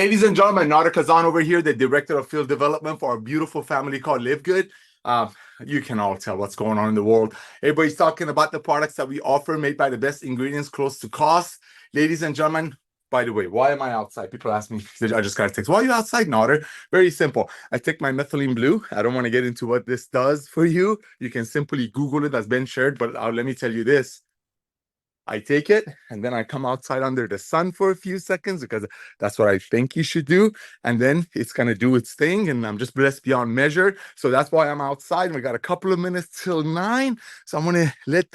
Ladies and gentlemen, Nauder Khazan over here, the Director of Field Development for our beautiful family called LiveGood. You can all tell what's going on in the world. Everybody's talking about the products that we offer made by the best ingredients close to cost. Ladies and gentlemen, by the way, why am I outside? People ask me, I just got a text. Why are you outside, Nauder? Very simple. I take my methylene blue. I don't want to get into what this does for you. You can simply Google it, that's been shared, but let me tell you this. I take it and then I come outside under the sun for a few seconds because that's what I think you should do. And then it's going to do its thing. And I'm just blessed beyond measure. So that's why I'm outside. And we got a couple of minutes till 9. So I'm going to let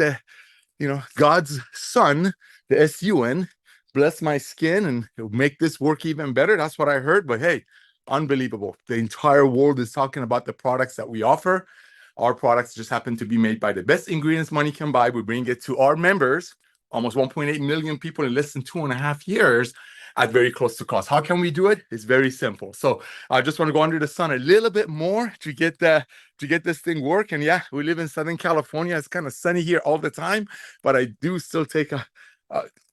God's son, the SUN, bless my skin and make this work even better. That's what I heard. But hey, unbelievable. The entire world is talking about the products that we offer. Our products just happen to be made by the best ingredients money can buy. We bring it to our members, almost 1.8 million people in less than 2.5 years at very close to cost. How can we do it? It's very simple. So I just want to go under the sun a little bit more to get this thing work. And yeah, we live in Southern California. It's kind of sunny here all the time, but I do still take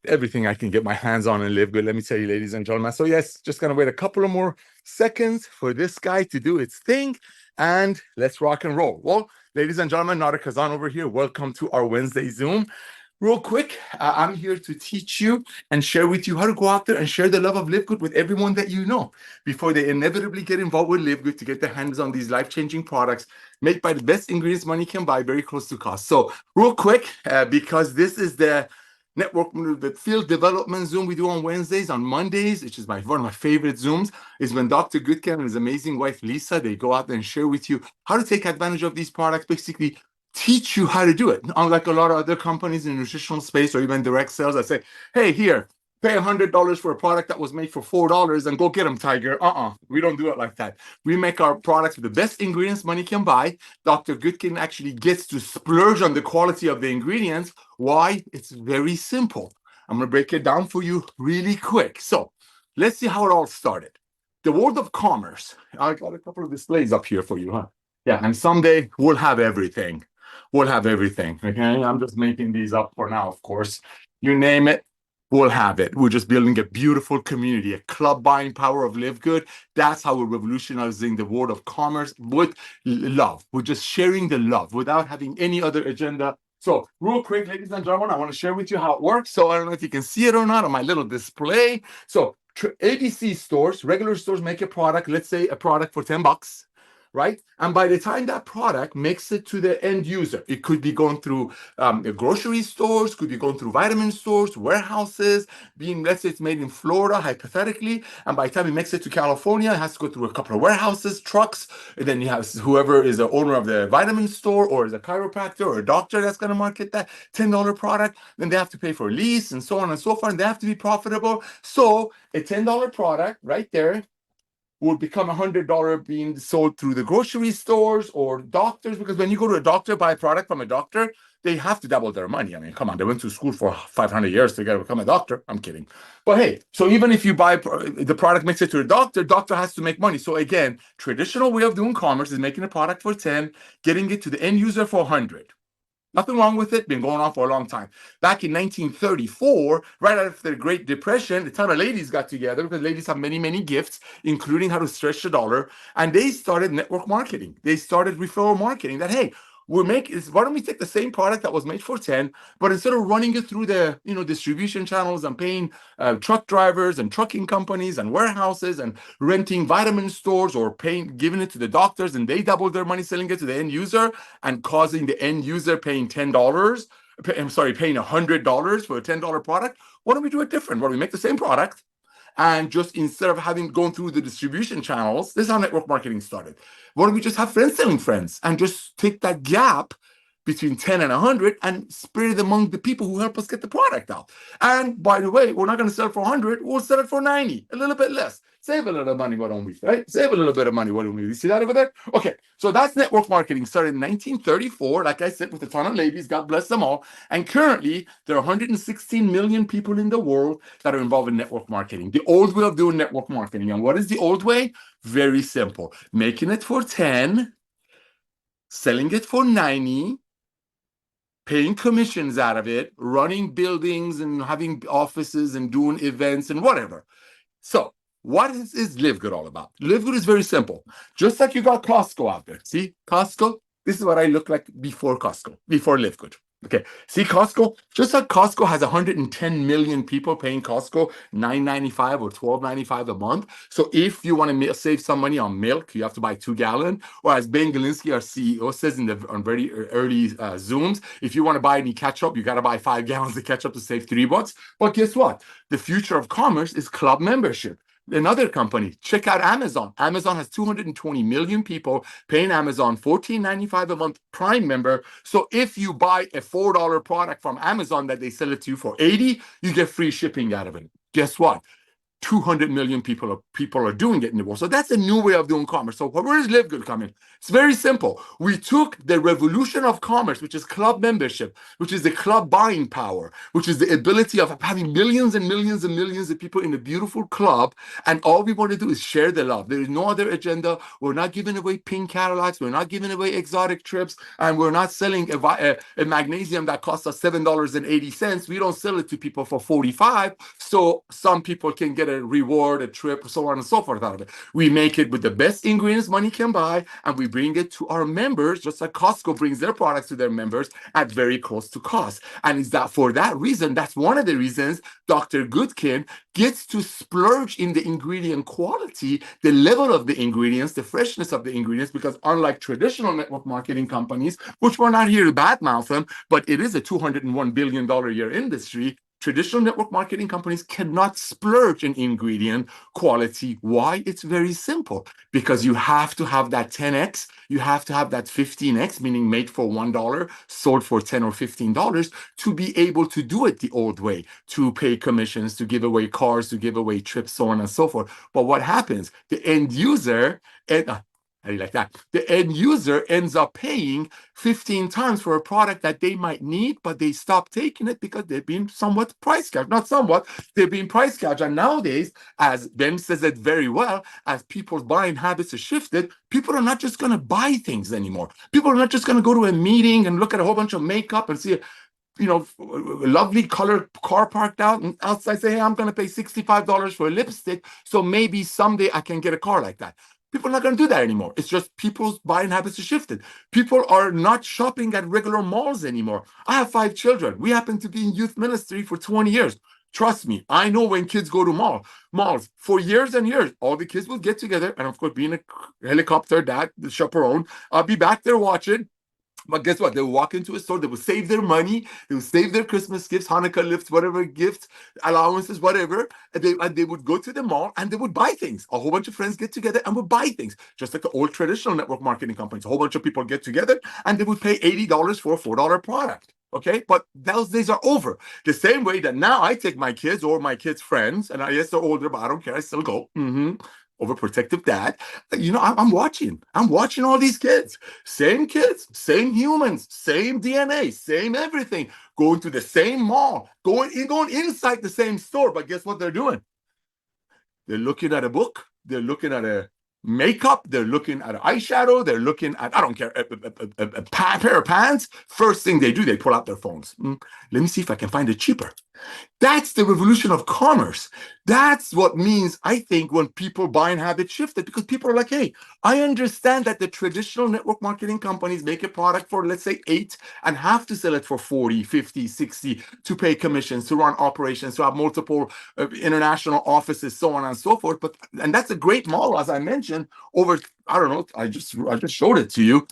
everything I can get my hands on and live good. Let me tell you, ladies and gentlemen. So yes, just gonna wait a couple of more seconds for this guy to do its thing, and let's rock and roll. Well, ladies and gentlemen, Nauder Khazan over here. Welcome to our Wednesday Zoom. Real quick, I'm here to teach you and share with you how to go out there and share the love of LiveGood with everyone that you know before they inevitably get involved with LiveGood to get their hands on these life-changing products made by the best ingredients money can buy, very close to cost. So real quick, because this is the the field development Zoom we do on Wednesdays. On Mondays, which is one of my favorite Zooms, is when Dr. Goodkin and his amazing wife, Lisa, they go out there and share with you how to take advantage of these products, basically teach you how to do it. Unlike a lot of other companies in the nutritional space or even direct sales that say, hey, here, pay $100 for a product that was made for $4 and go get them, Tiger. We don't do it like that. We make our products with the best ingredients money can buy. Dr. Goodkin actually gets to splurge on the quality of the ingredients. Why? It's very simple. I'm going to break it down for you really quick. So let's see how it all started. The world of commerce. I got a couple of displays up here for you, huh? Yeah, and someday we'll have everything. We'll have everything, okay? I'm just making these up for now, of course. You name it, we'll have it. We're just building a beautiful community, a club buying power of LiveGood. That's how we're revolutionizing the world of commerce with love. We're just sharing the love without having any other agenda. So real quick, ladies and gentlemen, I want to share with you how it works. So I don't know if you can see it or not on my little display. So ABC stores, regular stores make a product, let's say a product for $10. Right? And by the time that product makes it to the end user, it could be going through grocery stores, could be going through vitamin stores, warehouses, let's say it's made in Florida, hypothetically, and by the time it makes it to California, it has to go through a couple of warehouses, trucks, and then you have whoever is the owner of the vitamin store or is a chiropractor or a doctor that's going to market that $10 product, then they have to pay for lease and so on and so forth, and they have to be profitable. So a $10 product right there will become $100 being sold through the grocery stores or doctors, because when you go to a doctor, buy a product from a doctor, they have to double their money. I mean, come on, they went to school for 500 years to become a doctor. I'm kidding. But hey, so even if you buy the product, makes it to a doctor has to make money. So again, traditional way of doing commerce is making a product for 10, getting it to the end user for 100. Nothing wrong with it. Been going on for a long time. Back in 1934, right after the Great Depression, a ton of ladies got together because ladies have many, many gifts, including how to stretch the dollar. And they started network marketing. They started referral marketing that, hey, why don't we take the same product that was made for 10, but instead of running it through the distribution channels and paying truck drivers and trucking companies and warehouses and renting vitamin stores or giving it to the doctors and they doubled their money selling it to the end user and causing the end user paying paying $100 for a $10 product. Why don't we do it different? Why don't we make the same product? And just instead of gone through the distribution channels, this is how network marketing started. Why don't we just have friends selling friends and just take that gap between 10 and 100 and spread it among the people who help us get the product out? And by the way, we're not going to sell it for 100, we'll sell it for 90, a little bit less. Save a little money, why don't we? Right? Save a little bit of money, why don't we? You see that over there? Okay, so that's network marketing. Started in 1934, like I said, with a ton of ladies, God bless them all. And currently, there are 116 million people in the world that are involved in network marketing. The old way of doing network marketing. And what is the old way? Very simple. Making it for 10, selling it for 90, paying commissions out of it, running buildings and having offices and doing events and whatever. So What is LiveGood all about? LiveGood is very simple. Just like you got Costco out there. See, Costco, this is what I look like before Costco, before LiveGood. Okay, see Costco, just like Costco has 110 million people paying Costco $9.95 or $12.95 a month. So if you want to save some money on milk, you have to buy 2 gallon. Or as Ben Galinsky, our CEO, says on very early Zooms, if you want to buy any ketchup, you got to buy 5 gallons of ketchup to save $3. But guess what? The future of commerce is club membership. Another company, check out Amazon. Amazon has 220 million people paying Amazon $14.95 a month Prime member. So if you buy a $4 product from Amazon that they sell it to you for 80, you get free shipping out of it. Guess what? 200 million people are doing it in the world. So that's a new way of doing commerce. So where does LiveGood come in? It's very simple. We took the revolution of commerce, which is club membership, which is the club buying power, which is the ability of having millions and millions and millions of people in a beautiful club. And all we want to do is share the love. There is no other agenda. We're not giving away pink Cadillacs. We're not giving away exotic trips. And we're not selling a magnesium that costs us $7.80. We don't sell it to people for 45. So some people can get a reward, a trip, so on and so forth out of it. We make it with the best ingredients money can buy, and we bring it to our members, just like Costco brings their products to their members at very close to cost. And is that for that reason, that's one of the reasons Dr. Goodkin gets to splurge in the ingredient quality, the level of the ingredients, the freshness of the ingredients, because unlike traditional network marketing companies, which we're not here to badmouth them, but it is a $201 billion a year industry, traditional network marketing companies cannot splurge in ingredient quality. Why? It's very simple. Because you have to have that 10x, you have to have that 15x, meaning made for $1, sold for $10 or $15, to be able to do it the old way, to pay commissions, to give away cars, to give away trips, so on and so forth. But what happens? The end user, how do you like that? The end user ends up paying 15 times for a product that they might need, but they stop taking it because they've been somewhat price gouged. Not somewhat, they've been price gouged. And nowadays, as Ben says it very well, as people's buying habits have shifted, people are not just going to buy things anymore. People are not just going to go to a meeting and look at a whole bunch of makeup and see a lovely colored car parked out and outside say, hey, I'm going to pay $65 for a lipstick. So maybe someday I can get a car like that. People are not going to do that anymore. It's just people's buying habits have shifted. People are not shopping at regular malls anymore. I have 5 children. We happen to be in youth ministry for 20 years. Trust me, I know when kids go to malls for years and years, all the kids will get together. And of course, being a helicopter dad, the chaperone, I'll be back there watching. But guess what? They will walk into a store, they will save their money, they will save their Christmas gifts, Hanukkah gifts, whatever gifts, allowances, whatever. And they would go to the mall and they would buy things. A whole bunch of friends get together and would buy things, just like the old traditional network marketing companies. A whole bunch of people get together and they would pay $80 for a $4 product. Okay, but those days are over. The same way that now I take my kids or my kids' friends, and yes, they're older, but I don't care. I still go. Overprotective dad. I'm watching. I'm watching all these kids, same humans, same DNA, same everything, going to the same mall, going inside the same store. But guess what they're doing? They're looking at a book. They're looking at a makeup. They're looking at an eyeshadow. They're looking at, I don't care, a pair of pants. First thing they do, they pull out their phones. Let me see if I can find it cheaper. That's the revolution of commerce. That's what means, I think, when people buying habits shifted, because people are like, hey, I understand that the traditional network marketing companies make a product for, let's say, 8 and have to sell it for 40, 50, 60 to pay commissions, to run operations, to have multiple international offices, so on and so forth. And that's a great model, as I mentioned, over, I don't know, I just showed it to you.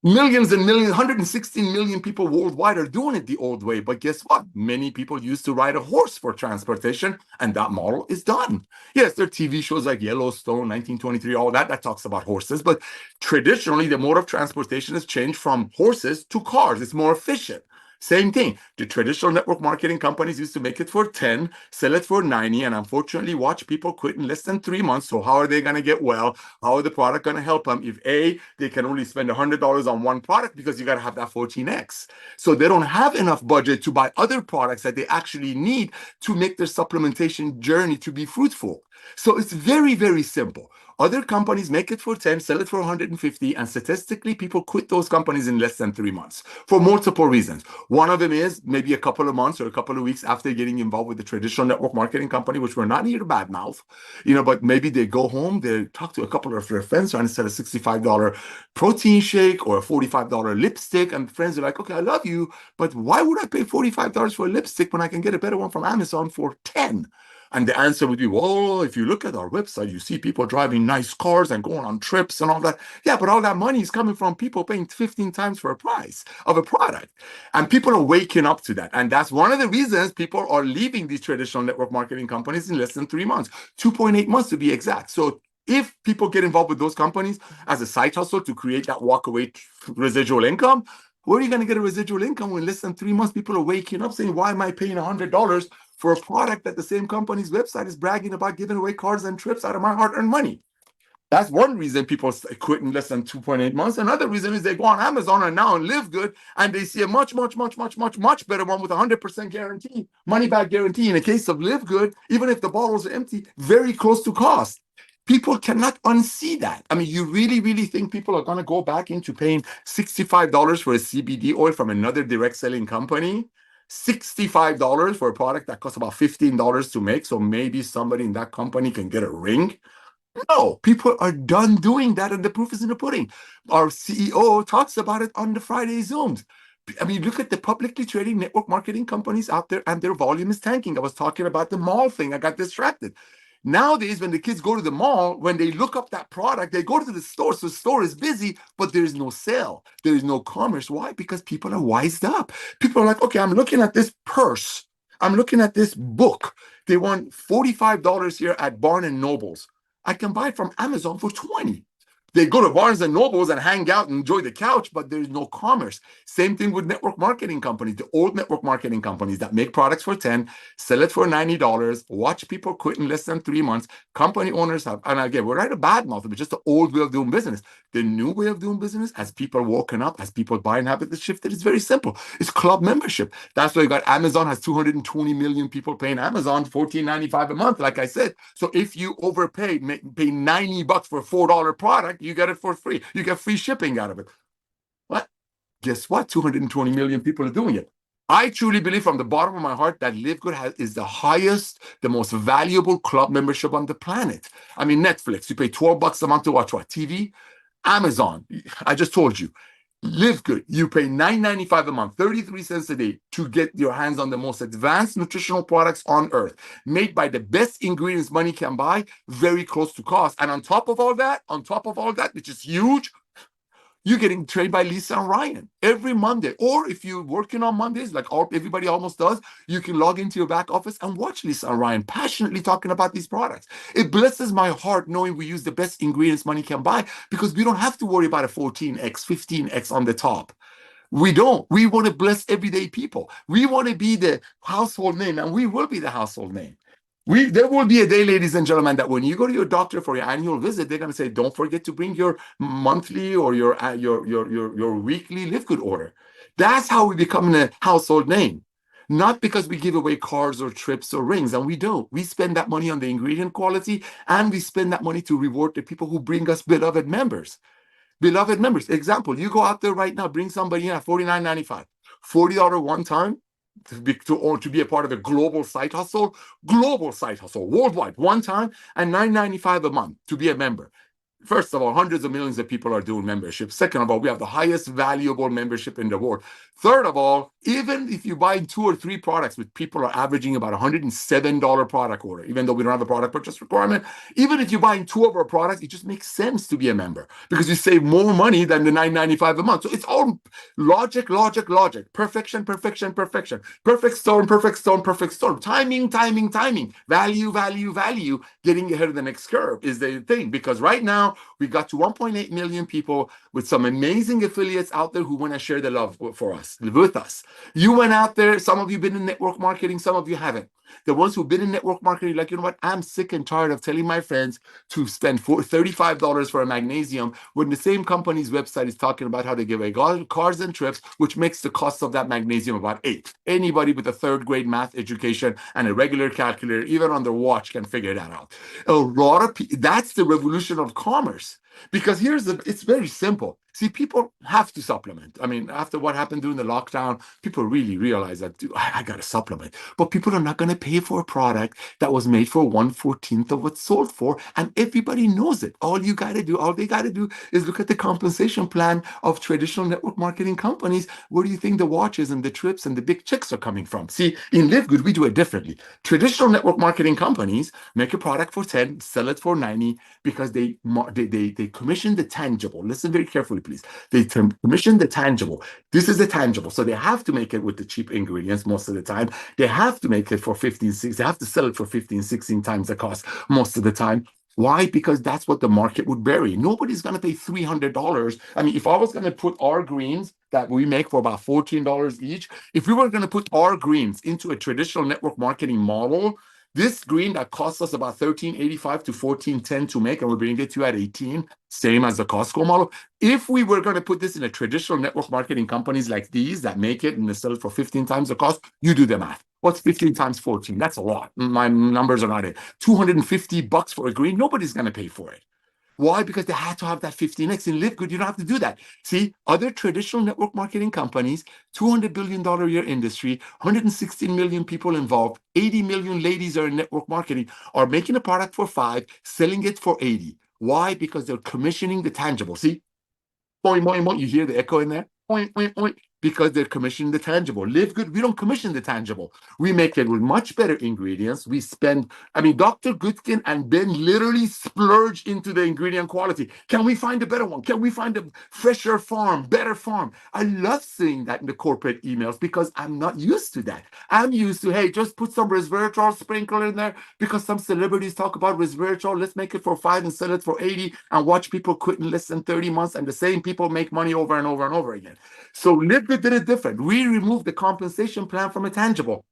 Millions and millions, 116 million people worldwide are doing it the old way. But guess what? Many people used to ride a horse for transportation, and that model is done. Yes, there are TV shows like Yellowstone, 1923, all that talks about horses. But traditionally, the mode of transportation has changed from horses to cars. It's more efficient. Same thing. The traditional network marketing companies used to make it for 10, sell it for 90, and unfortunately watch people quit in less than 3 months. So how are they going to get well? How are the product going to help them if they can only spend $100 on one product because you got to have that 14x. So they don't have enough budget to buy other products that they actually need to make their supplementation journey to be fruitful. So it's very, very simple. Other companies make it for 10, sell it for 150, and statistically, people quit those companies in less than 3 months for multiple reasons. One of them is maybe a couple of months or a couple of weeks after getting involved with the traditional network marketing company, which we're not here to badmouth, but maybe they go home, they talk to a couple of their friends trying to sell a $65 protein shake or a $45 lipstick, and friends are like, okay, I love you, but why would I pay $45 for a lipstick when I can get a better one from Amazon for 10? And the answer would be, well, if you look at our website, you see people driving nice cars and going on trips and all that. Yeah, but all that money is coming from people paying 15 times for a price of a product. And people are waking up to that. And that's one of the reasons people are leaving these traditional network marketing companies in less than 3 months, 2.8 months to be exact. So if people get involved with those companies as a side hustle to create that walkaway residual income, where are you going to get a residual income when less than 3 months people are waking up saying, why am I paying $100 for a product that the same company's website is bragging about giving away cars and trips out of my hard-earned money? That's one reason people quit in less than 2.8 months. Another reason is they go on Amazon and now on LiveGood and they see a much, much, much, much, much, much better one with 100% guarantee, money back guarantee. In the case of LiveGood, even if the bottles are empty, very close to cost. People cannot unsee that. I mean, you really, really think people are going to go back into paying $65 for a CBD oil from another direct selling company? $65 for a product that costs about $15 to make, so maybe somebody in that company can get a ring? No, people are done doing that, and the proof is in the pudding. Our CEO talks about it on the Friday Zooms. I mean, look at the publicly trading network marketing companies out there, and their volume is tanking. I was talking about the mall thing. I got distracted. Nowadays, when the kids go to the mall, when they look up that product, they go to the store. So the store is busy, but there's no sale. There is no commerce. Why? Because people are wised up. People are like, okay, I'm looking at this purse. I'm looking at this book. They want $45 here at Barnes and Nobles. I can buy it from Amazon for 20. They go to Barnes and Nobles and hang out and enjoy the couch, but there's no commerce. Same thing with network marketing companies, the old network marketing companies that make products for 10, sell it for $90, watch people quit in less than 3 months. Company owners have, and again, we're not a bad mouth, but just the old way of doing business. The new way of doing business, as people woken up, as people buying habits have shifted, is very simple. It's club membership. That's why you got Amazon has 220 million people paying Amazon $14.95 a month, like I said. So if you overpay, pay $90 for a $4 product, you get it for free. You get free shipping out of it. What? Guess what? 220 million people are doing it. I truly believe from the bottom of my heart that LiveGood is the highest, the most valuable club membership on the planet. I mean, Netflix, you pay $12 a month to watch what? TV? Amazon, I just told you. LiveGood, you pay $9.95 a month, 33 cents a day to get your hands on the most advanced nutritional products on earth, made by the best ingredients money can buy, very close to cost. And on top of all that, which is huge, you're getting trained by Lisa and Ryan every Monday. Or if you're working on Mondays, like everybody almost does, you can log into your back office and watch Lisa and Ryan passionately talking about these products. It blesses my heart knowing we use the best ingredients money can buy because we don't have to worry about a 14x, 15x on the top. We don't. We want to bless everyday people. We want to be the household name, and we will be the household name. There will be a day, ladies and gentlemen, that when you go to your doctor for your annual visit, they're going to say, "Don't forget to bring your monthly or your weekly LiveGood order." That's how we become a household name, not because we give away cars or trips or rings, and we don't. We spend that money on the ingredient quality, and we spend that money to reward the people who bring us beloved members. Beloved members. Example: you go out there right now, bring somebody in at $49.95, $40 one time to be a part of a global site hustle, worldwide, one time, and $9.95 a month to be a member. First of all, hundreds of millions of people are doing membership. Second of all, we have the highest valuable membership in the world. Third of all, even if you buy 2 or 3 products, which people are averaging about $107 product order, even though we don't have a product purchase requirement, even if you're buying 2 of our products, it just makes sense to be a member because you save more money than the $9.95 a month. So it's all logic, perfection, perfect storm, timing, value, getting ahead of the next curve is the thing. Because right now, we got to 1.8 million people with some amazing affiliates out there who want to share the love with us. You went out there, some of you been in network marketing, some of you haven't. The ones who've been in network marketing, like, you know what? I'm sick and tired of telling my friends to spend $35 for a magnesium when the same company's website is talking about how they give away cars and trips, which makes the cost of that magnesium about $8. Anybody with a third grade math education and a regular calculator, even on their watch, can figure that out. A lot of people, that's the revolution of commerce. Because it's very simple. See, people have to supplement. I mean, after what happened during the lockdown, people really realized that, dude, I got to supplement. But people are not going to pay for a product that was made for 1/14 of what's sold for. And everybody knows it. All they got to do is look at the compensation plan of traditional network marketing companies. Where do you think the watches and the trips and the big checks are coming from? See, in LiveGood, we do it differently. Traditional network marketing companies make a product for 10, sell it for 90, because they commission the tangible. Listen very carefully, please. They commission the tangible. This is the tangible. So they have to make it with the cheap ingredients most of the time. They have to make it for 15, 16. They have to sell it for 15, 16 times the cost most of the time. Why? Because that's what the market would bury. Nobody's going to pay $300. I mean, if I was going to put our greens that we make for about $14 each, if we were going to put our greens into a traditional network marketing model, this green that costs us about $13.85 to $14.10 to make, and we're bringing it to you at 18, same as the Costco model. If we were going to put this in a traditional network marketing companies like these that make it and they sell it for 15 times the cost, you do the math. What's 15 times 14? That's a lot. My numbers are not it. $250 for a green, nobody's going to pay for it. Why? Because they had to have that 15x. In LiveGood, you don't have to do that. See, other traditional network marketing companies, $200 billion a year industry, 116 million people involved, 80 million ladies are in network marketing, are making a product for 5, selling it for 80. Why? Because they're commissioning the tangible. See, point, point, point. You hear the echo in there? Point, point, point. Because they're commissioning the tangible. LiveGood, we don't commission the tangible. We make it with much better ingredients. We spend, I mean, Dr. Goodkin and Ben literally splurge into the ingredient quality. Can we find a better one? Can we find a fresher farm, better farm? I love seeing that in the corporate emails because I'm not used to that. I'm used to, hey, just put some resveratrol sprinkle in there because some celebrities talk about resveratrol. Let's make it for 5 and sell it for 80 and watch people quit in less than 30 months, and the same people make money over and over and over again. So LiveGood did it different. We removed the compensation plan from a tangible.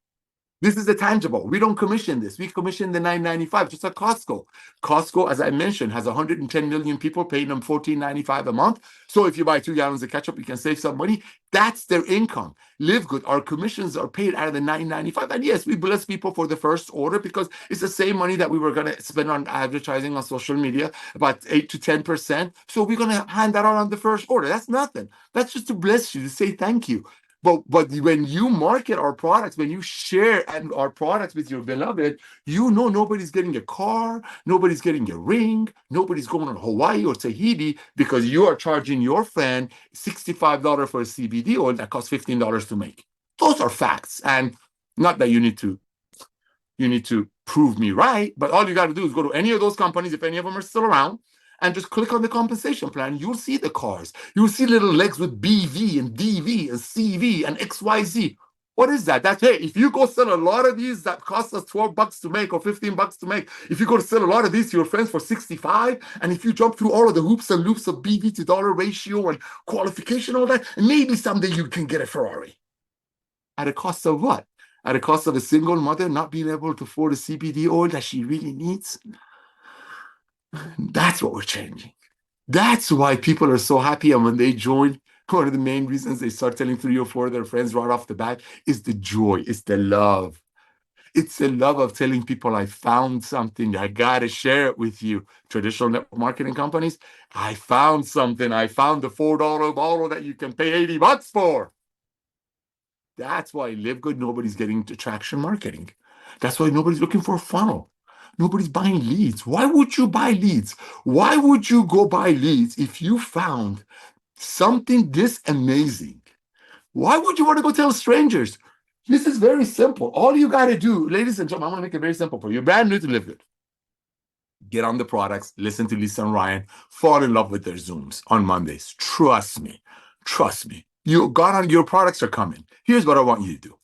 This is the tangible. We don't commission this. We commission the $9.95, just like Costco. Costco, as I mentioned, has 110 million people paying them $14.95 a month. So if you buy 2 gallons of ketchup, you can save some money. That's their income. LiveGood, our commissions are paid out of the $9.95. And yes, we bless people for the first order because it's the same money that we were going to spend on advertising on social media, about 8 to 10%. So we're going to hand that out on the first order. That's nothing. That's just to bless you, to say thank you. But when you market our products, when you share our products with your beloved, you know nobody's getting a car, nobody's getting a ring, nobody's going to Hawaii or Tahiti because you are charging your friend $65 for a CBD oil that costs $15 to make. Those are facts. And not that you need to prove me right, but all you got to do is go to any of those companies, if any of them are still around, and just click on the compensation plan. You'll see the cars. You'll see little legs with BV and DV and CV and XYZ. What is that? That's, hey, if you go sell a lot of these that cost us $12 to make or $15 to make, if you go to sell a lot of these to your friends for 65, and if you jump through all of the hoops and loops of BV to dollar ratio and qualification, all that, maybe someday you can get a Ferrari. At a cost of what? At a cost of a single mother not being able to afford a CBD oil that she really needs? That's what we're changing. That's why people are so happy. And when they join, one of the main reasons they start telling 3 or 4 of their friends right off the bat is the joy, it's the love. It's the love of telling people, I found something, I got to share it with you. Traditional network marketing companies, I found something. I found the $4 bottle that you can pay $80 for. That's why LiveGood, nobody's getting to traction marketing. That's why nobody's looking for a funnel. Nobody's buying leads. Why would you buy leads? Why would you go buy leads if you found something this amazing? Why would you want to go tell strangers? This is very simple. All you got to do, ladies and gentlemen, I'm going to make it very simple for you. You're brand new to LiveGood. Get on the products, listen to Lisa and Ryan, fall in love with their Zooms on Mondays. Trust me. Trust me. You got on, your products are coming. Here's what I want you to do.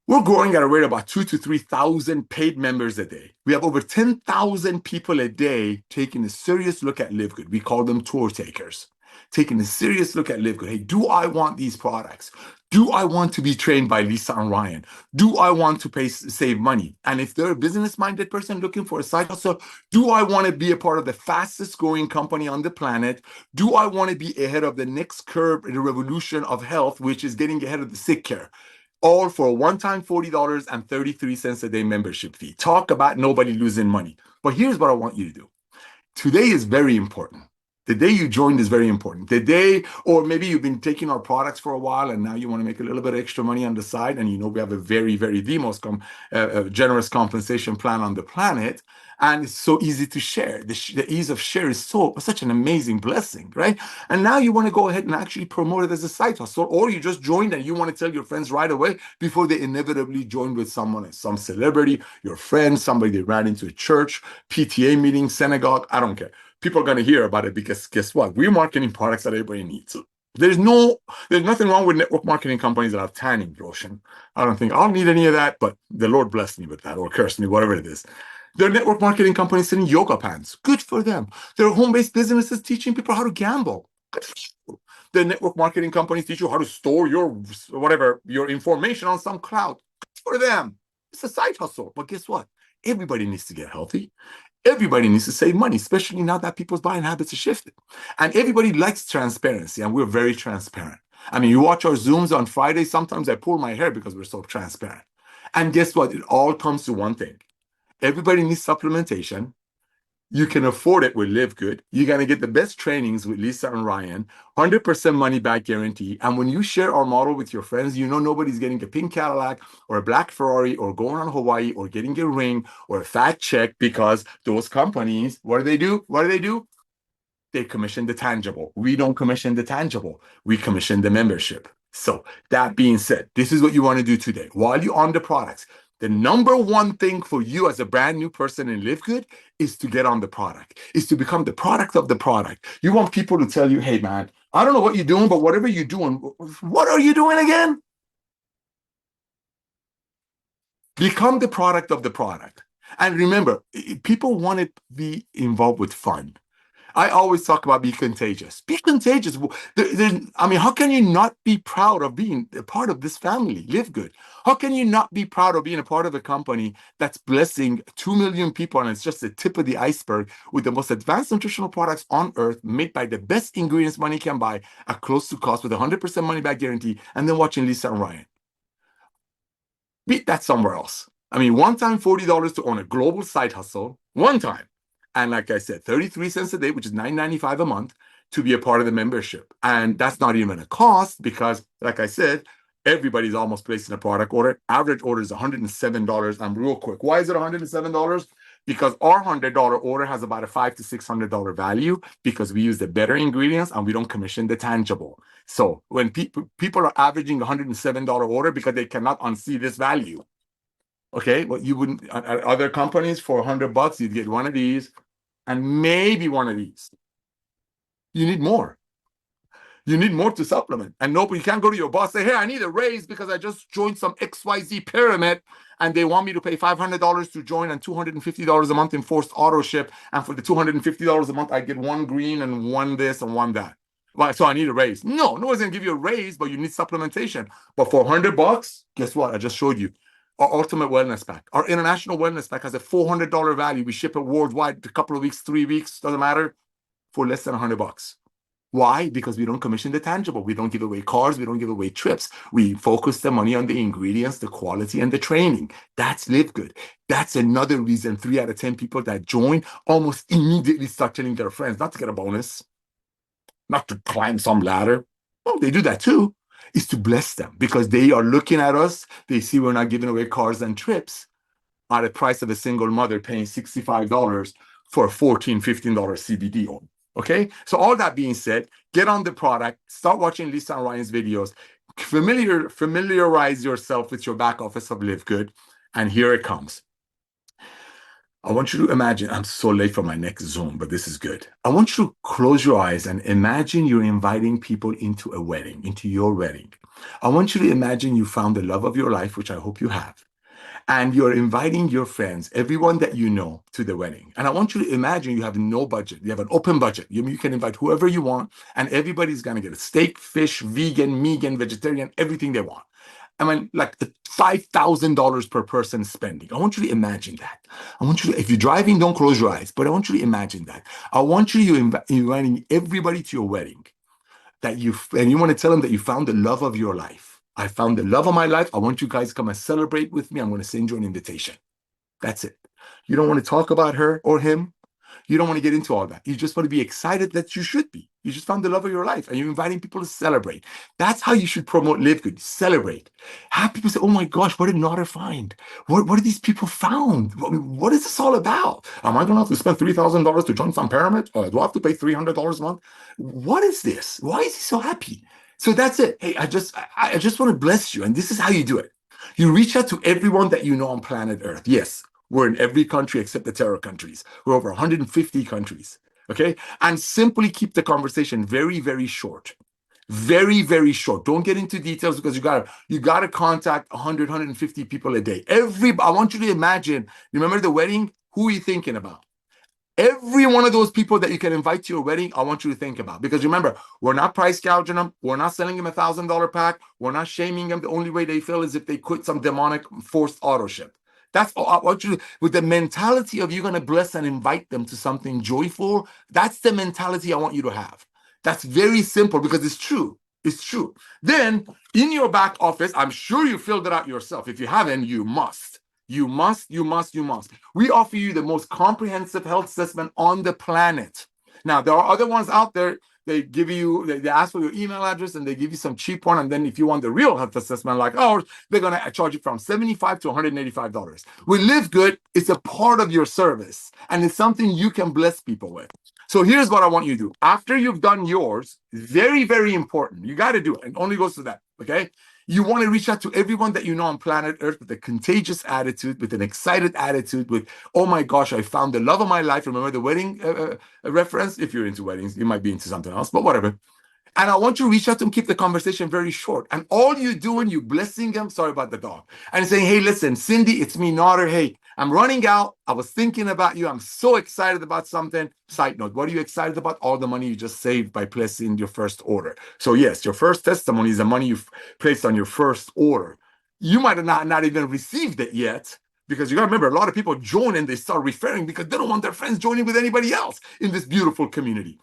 We're growing at a rate of about 2,000 to 3,000 paid members a day. We have over 10,000 people a day taking a serious look at LiveGood. We call them tour takers. taking a serious look at LiveGood. Hey, do I want these products? Do I want to be trained by Lisa and Ryan? Do I want to save money? And if they're a business-minded person looking for a side hustle, do I want to be a part of the fastest growing company on the planet? Do I want to be ahead of the next curve in the revolution of health, which is getting ahead of the sick care? All for a one-time $40 and 33 cents a day membership fee. Talk about nobody losing money. But here's what I want you to do. Today is very important. The day you joined is very important. The day, or maybe you've been taking our products for a while and now you want to make a little bit of extra money on the side. And you know, we have a the most generous compensation plan on the planet. And it's so easy to share. The ease of share is such an amazing blessing, right? And now you want to go ahead and actually promote it as a side hustle, or you just joined and you want to tell your friends right away before they inevitably join with someone, some celebrity, your friend, somebody they ran into a church, PTA meeting, synagogue. I don't care. People are going to hear about it because guess what? We're marketing products that everybody needs. There's nothing wrong with network marketing companies that have tanning lotion. I don't think I'll need any of that, but the Lord bless me with that or curse me, whatever it is. There are network marketing companies selling yoga pants. Good for them. There are home-based businesses teaching people how to gamble. Good for you. The network marketing companies teach you how to store your information on some cloud. Good for them. It's a side hustle. But guess what? Everybody needs to get healthy. Everybody needs to save money, especially now that people's buying habits are shifted. And everybody likes transparency, and we're very transparent. I mean, you watch our Zooms on Friday, sometimes I pull my hair because we're so transparent. And guess what? It all comes to one thing. Everybody needs supplementation. You can afford it with LiveGood. You're going to get the best trainings with Lisa and Ryan, 100% money back guarantee. And when you share our model with your friends, you know nobody's getting a pink Cadillac or a black Ferrari or going on Hawaii or getting a ring or a fat check, because those companies, what do they do? What do they do? They commission the tangible. We don't commission the tangible. We commission the membership. So that being said, this is what you want to do today. While you're on the products, the number one thing for you as a brand new person in LiveGood is to get on the product, is to become the product of the product. You want people to tell you, hey, man, I don't know what you're doing, but whatever you're doing, what are you doing again? Become the product of the product. And remember, people want to be involved with fun. I always talk about be contagious. Be contagious. I mean, how can you not be proud of being a part of this family? LiveGood. How can you not be proud of being a part of a company that's blessing 2 million people, and it's just the tip of the iceberg, with the most advanced nutritional products on earth, made by the best ingredients money can buy at close to cost with a 100% money back guarantee, and then watching Lisa and Ryan? Beat that somewhere else. I mean, one time $40 to own a global side hustle, one time. And like I said, 33 cents a day, which is $9.95 a month, to be a part of the membership. And that's not even a cost because, like I said, everybody's almost placing a product order. Average order is $107. I'm real quick. Why is it $107? Because our $100 order has about a $500 to $600 value because we use the better ingredients and we don't commission the tangible. So when people are averaging $107 order because they cannot unsee this value. Okay, well, you wouldn't at other companies for $100, you'd get one of these and maybe one of these. You need more. You need more to supplement. And nope, you can't go to your boss and say, hey, I need a raise because I just joined some XYZ pyramid and they want me to pay $500 to join and $250 a month in forced auto ship. And for the $250 a month, I get one green and one this and one that. Well, so I need a raise. No one's going to give you a raise, but you need supplementation. But for $100, guess what? I just showed you. Our Ultimate Wellness Pack. Our International Wellness Pack has a $400 value. We ship it worldwide, a couple of weeks, 3 weeks, doesn't matter, for less than $100. Why? Because we don't commission the tangible. We don't give away cars. We don't give away trips. We focus the money on the ingredients, the quality, and the training. That's LiveGood. That's another reason 3 out of 10 people that join almost immediately start telling their friends, not to get a bonus, not to climb some ladder. Well, they do that too. Is to bless them because they are looking at us. They see we're not giving away cars and trips at the price of a single mother paying $65 for a $14, $15 CBD oil. Okay, so all that being said, get on the product, start watching Lisa and Ryan's videos, familiarize yourself with your back office of LiveGood, and here it comes. I want you to imagine, I'm so late for my next Zoom, but this is good. I want you to close your eyes and imagine you're inviting people into a wedding, into your wedding. I want you to imagine you found the love of your life, which I hope you have. and you're inviting your friends, everyone that you know, to the wedding. And I want you to imagine you have no budget. You have an open budget. You can invite whoever you want, and everybody's going to get a steak, fish, vegan, megan, vegetarian, everything they want. I mean, like $5,000 per person spending. I want you to imagine that. I want you to, if you're driving, don't close your eyes, but I want you to imagine that. I want you to inviting everybody to your wedding and you want to tell them that you found the love of your life. I found the love of my life. I want you guys to come and celebrate with me. I'm going to send you an invitation. That's it. You don't want to talk about her or him. You don't want to get into all that. You just want to be excited that you should be. You just found the love of your life and you're inviting people to celebrate. That's how you should promote Live Good. Celebrate. Have people say, oh my gosh, what did Nauder find? What did these people found? What is this all about? Am I going to have to spend $3,000 to join some pyramid? Do I have to pay $300 a month? What is this? Why is he so happy? So that's it. Hey, I just want to bless you. And this is how you do it. You reach out to everyone that you know on planet Earth. Yes, we're in every country except the terror countries. We're over 150 countries. Okay. And simply keep the conversation very, very short. Very, very short. Don't get into details because you gotta contact 100, 150 people a day. I want you to imagine, remember the wedding? Who are you thinking about? Every one of those people that you can invite to your wedding, I want you to think about. Because remember, we're not price gouging them. We're not selling them $1,000 pack. We're not shaming them. The only way they feel is if they quit some demonic forced auto ship. That's all I want you to, with the mentality of you're going to bless and invite them to something joyful. That's the mentality I want you to have. That's very simple because it's true. It's true. Then in your back office, I'm sure you filled it out yourself. If you haven't, you must. You must. We offer you the most comprehensive health assessment on the planet. Now, there are other ones out there. They ask for your email address and they give you some cheap one. And then if you want the real health assessment like ours, they're going to charge you from $75 to $185. With Live Good, it's a part of your service and it's something you can bless people with. So here's what I want you to do. After you've done yours, very, very important. You got to do it. It only goes to that. Okay. You want to reach out to everyone that you know on planet Earth with a contagious attitude, with an excited attitude, with, oh my gosh, I found the love of my life. Remember the wedding reference? If you're into weddings, you might be into something else, but whatever. And I want you to reach out to them, keep the conversation very short. And all you're doing, you blessing them, sorry about the dog, and saying, hey, listen, Cindy, it's me, Nauder. Hey, I'm running out. I was thinking about you. I'm so excited about something. Side note, what are you excited about? All the money you just saved by placing your first order. So yes, your first testimony is the money you've placed on your first order. You might have not even received it yet, because you got to remember, a lot of people join and they start referring because they don't want their friends joining with anybody else in this beautiful community.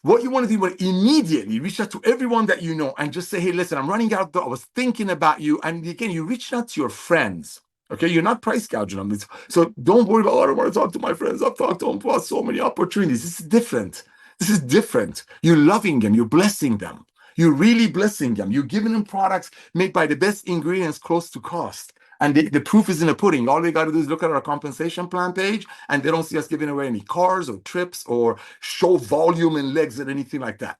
What you want to do is immediately reach out to everyone that you know and just say, hey, listen, I'm running out. I was thinking about you. And again, you reach out to your friends. Okay, you're not price gouging them. So don't worry about, oh, I don't want to talk to my friends. I've talked to them about so many opportunities. This is different. This is different. You're loving them. You're blessing them. You're really blessing them. You're giving them products made by the best ingredients close to cost. And the proof is in the pudding. All they got to do is look at our compensation plan page, and they don't see us giving away any cars or trips or show volume and legs or anything like that.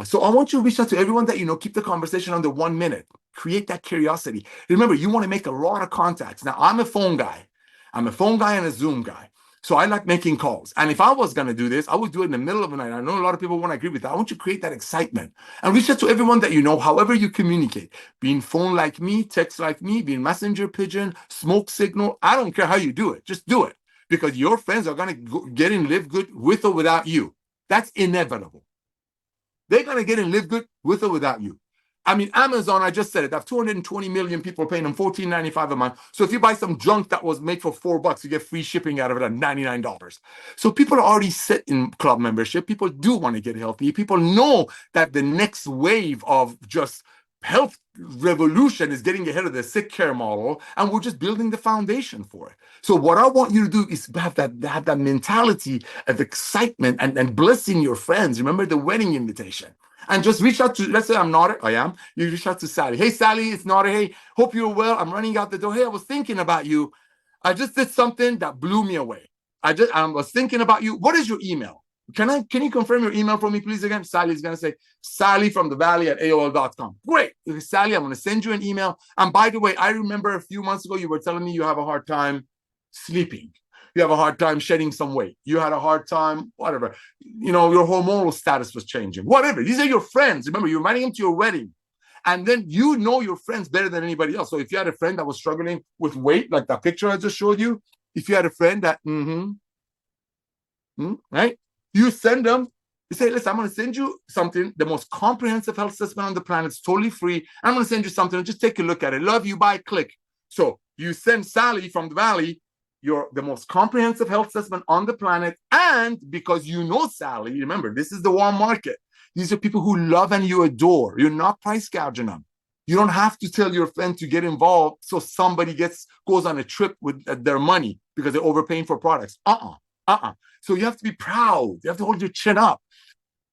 So I want you to reach out to everyone that you know. Keep the conversation under 1 minute. Create that curiosity. Remember, you want to make a lot of contacts. Now, I'm a phone guy. I'm a phone guy and a Zoom guy. So I like making calls. And if I was going to do this, I would do it in the middle of the night. I know a lot of people won't agree with that. I want you to create that excitement and reach out to everyone that you know, however you communicate. Being phone like me, text like me, being messenger pigeon, smoke signal. I don't care how you do it. Just do it, because your friends are going to get in Live Good with or without you. That's inevitable. They're going to get in Live Good with or without you. I mean, Amazon, I just said it, they have 220 million people paying them $14.95 a month. So if you buy some junk that was made for $4, you get free shipping out of it at $99. So people are already set in club membership. People do want to get healthy. People know that the next wave of just health revolution is getting ahead of the sick care model, and we're just building the foundation for it. So what I want you to do is have that mentality of excitement and blessing your friends. Remember the wedding invitation. And just reach out to, let's say I'm Nauder. I am. You reach out to Sally. Hey, Sally, it's Nauder. Hey, hope you're well. I'm running out the door. Hey, I was thinking about you. I just did something that blew me away. I was thinking about you. What is your email? Can you confirm your email for me, please, again? Sally's going to say, Sally from the Valley at AOL.com. Great. Sally, I'm going to send you an email. And by the way, I remember a few months ago, you were telling me you have a hard time sleeping. You have a hard time shedding some weight. You had a hard time, whatever. You know, your hormonal status was changing. Whatever. These are your friends. Remember, you're inviting them to your wedding. And then you know your friends better than anybody else. So if you had a friend that was struggling with weight, like that picture I just showed you, if you had a friend that, right? You send them, you say, listen, I'm going to send you something, the most comprehensive health assessment on the planet. It's totally free. I'm going to send you something. Just take a look at it. Love you, bye, click. So you send Sally from the Valley the most comprehensive health assessment on the planet. And because you know Sally, remember, this is the warm market. These are people who love and you adore. You're not price gouging them. You don't have to tell your friend to get involved so somebody goes on a trip with their money because they're overpaying for products. So you have to be proud. You have to hold your chin up.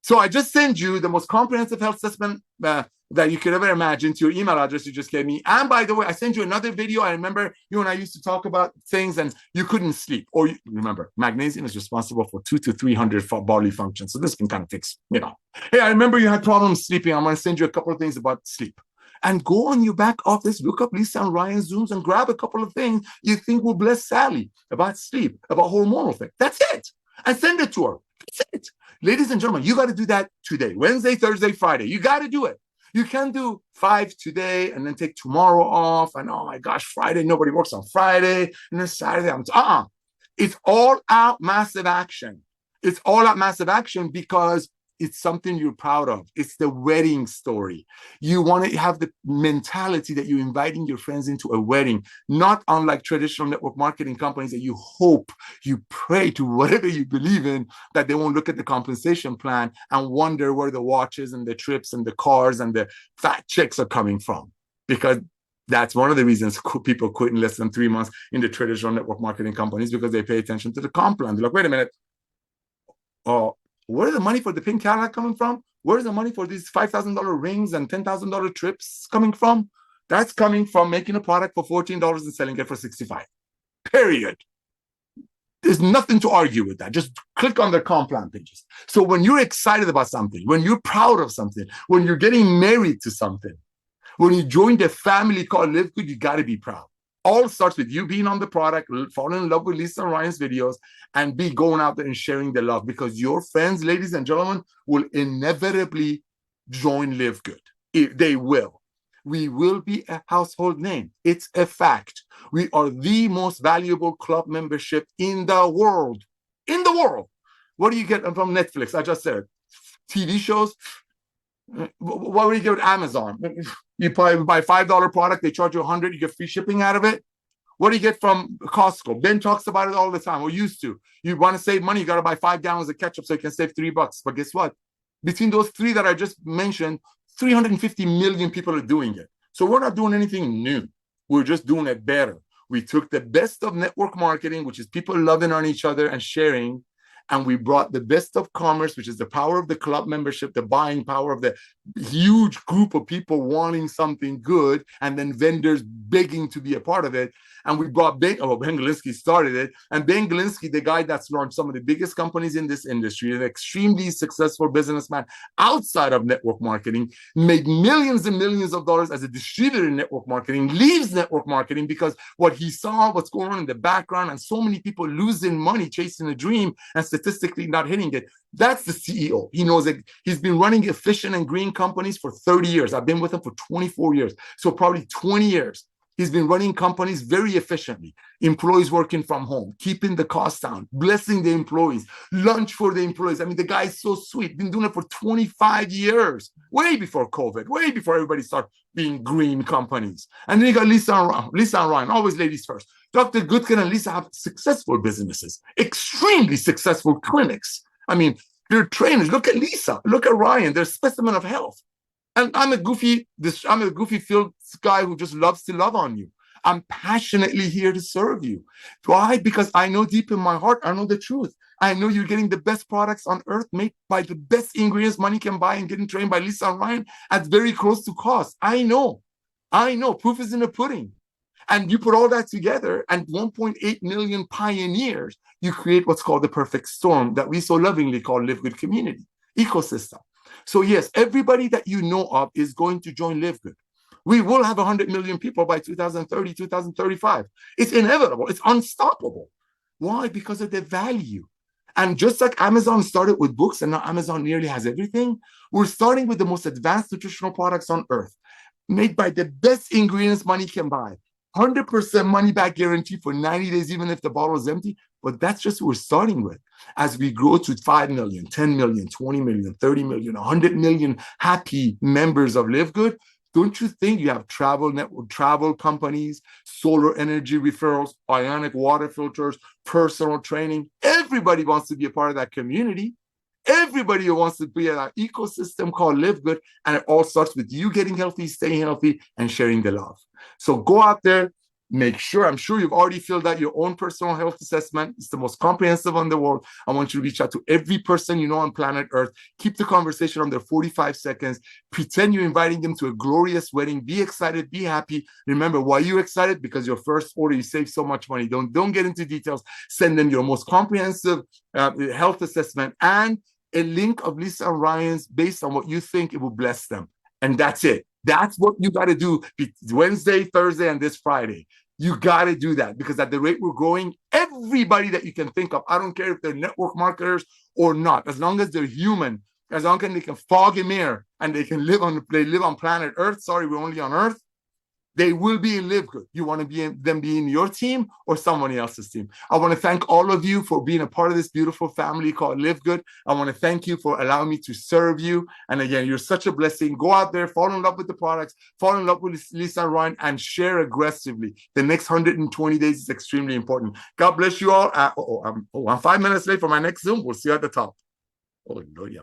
So I just send you the most comprehensive health assessment that you could ever imagine to your email address you just gave me. And by the way, I sent you another video. I remember you and I used to talk about things and you couldn't sleep. Or remember, magnesium is responsible for 200 to 300 bodily functions. So this can kind of fix, Hey, I remember you had problems sleeping. I'm going to send you a couple of things about sleep. And go on your back office, look up Lisa and Ryan's Zooms and grab a couple of things you think will bless Sally about sleep, about hormonal things. That's it. And send it to her. That's it. Ladies and gentlemen, you got to do that today. Wednesday, Thursday, Friday. You got to do it. You can't do 5 today and then take tomorrow off. And oh my gosh, Friday, nobody works on Friday. And then Saturday, It's all out massive action. It's all out massive action because it's something you're proud of. It's the wedding story. You want to have the mentality that you're inviting your friends into a wedding, not unlike traditional network marketing companies that you hope, you pray to whatever you believe in, that they won't look at the compensation plan and wonder where the watches and the trips and the cars and the fat chicks are coming from. Because that's one of the reasons people quit in less than 3 months in the traditional network marketing companies, because they pay attention to the comp plan. They're like, wait a minute. Where's the money for the pink Cadillac coming from? Where's the money for these $5,000 rings and $10,000 trips coming from? That's coming from making a product for $14 and selling it for $65. Period. There's nothing to argue with that. Just click on their comp plan pages. So when you're excited about something, when you're proud of something, when you're getting married to something, when you join the family called LiveGood, you got to be proud. All starts with you being on the product, falling in love with Lisa and Ryan's videos, and be going out there and sharing the love, because your friends, ladies and gentlemen, will inevitably join LiveGood. They will. We will be a household name. It's a fact. We are the most valuable club membership in the world. In the world. What do you get from Netflix? I just said TV shows. What do you get with Amazon? You probably buy $5 product, they charge you $100, you get free shipping out of it. What do you get from Costco? Ben talks about it all the time, or used to. You want to save money, you got to buy 5 gallons of ketchup so you can save $3. But guess what? Between those 3 that I just mentioned, 350 million people are doing it. So we're not doing anything new. We're just doing it better. We took the best of network marketing, which is people loving on each other and sharing, and we brought the best of commerce, which is the power of the club membership, the buying power of the huge group of people wanting something good, and then vendors begging to be a part of it. And we brought Ben Galinsky started it. And Ben Galinsky, the guy that's launched some of the biggest companies in this industry, an extremely successful businessman outside of network marketing, made millions and millions of dollars as a distributor in network marketing, leaves network marketing because what he saw, what's going on in the background, and so many people losing money chasing a dream and statistically not hitting it. That's the CEO. He knows that. He's been running efficient and green companies for 30 years. I've been with him for 24 years. So probably 20 years. He's been running companies very efficiently. Employees working from home, keeping the costs down, blessing the employees, lunch for the employees. I mean, the guy is so sweet. Been doing it for 25 years, way before COVID, way before everybody started being green companies. And then you got Lisa and Ryan, always ladies first. Dr. Goodkin and Lisa have successful businesses, extremely successful clinics. I mean, they're trainers. Look at Lisa. Look at Ryan. They're a specimen of health. And I'm a goofy field guy who just loves to love on you. I'm passionately here to serve you. Why? Because I know deep in my heart, I know the truth. I know you're getting the best products on earth made by the best ingredients money can buy and getting trained by Lisa and Ryan at very close to cost. I know. Proof is in the pudding. And you put all that together, and 1.8 million pioneers, you create what's called the perfect storm that we so lovingly call LiveGood community, ecosystem. So yes, everybody that you know of is going to join LiveGood. We will have 100 million people by 2030, 2035. It's inevitable. It's unstoppable. Why? Because of the value. And just like Amazon started with books and now Amazon nearly has everything, we're starting with the most advanced nutritional products on earth. made by the best ingredients money can buy. 100% money back guarantee for 90 days, even if the bottle is empty. But that's just what we're starting with. As we grow to 5 million, 10 million, 20 million, 30 million, 100 million happy members of LiveGood, don't you think you have travel network, travel companies, solar energy referrals, ionic water filters, personal training? Everybody wants to be a part of that community. Everybody wants to be in an ecosystem called LiveGood, and it all starts with you getting healthy, staying healthy, and sharing the love. So go out there, make sure, I'm sure you've already filled out your own personal health assessment. It's the most comprehensive in the world. I want you to reach out to every person you know on planet Earth. Keep the conversation under 45 seconds. Pretend you're inviting them to a glorious wedding. Be excited, be happy. Remember, why are you excited? Because your first order, you save so much money. Don't get into details. Send them your most comprehensive health assessment and a link of Lisa and Ryan's based on what you think it will bless them. And that's it. That's what you got to do Wednesday, Thursday, and this Friday. You got to do that because at the rate we're growing, everybody that you can think of, I don't care if they're network marketers or not, as long as they're human, as long as they can fog a mirror and they can live on planet Earth. Sorry, we're only on Earth. They will be in LiveGood. You want to be in your team or someone else's team. I want to thank all of you for being a part of this beautiful family called LiveGood. I want to thank you for allowing me to serve you. And again, you're such a blessing. Go out there, fall in love with the products, fall in love with Lisa and Ryan, and share aggressively. The next 120 days is extremely important. God bless you all. I'm 5 minutes late for my next Zoom. We'll see you at the top. Oh, no, yeah.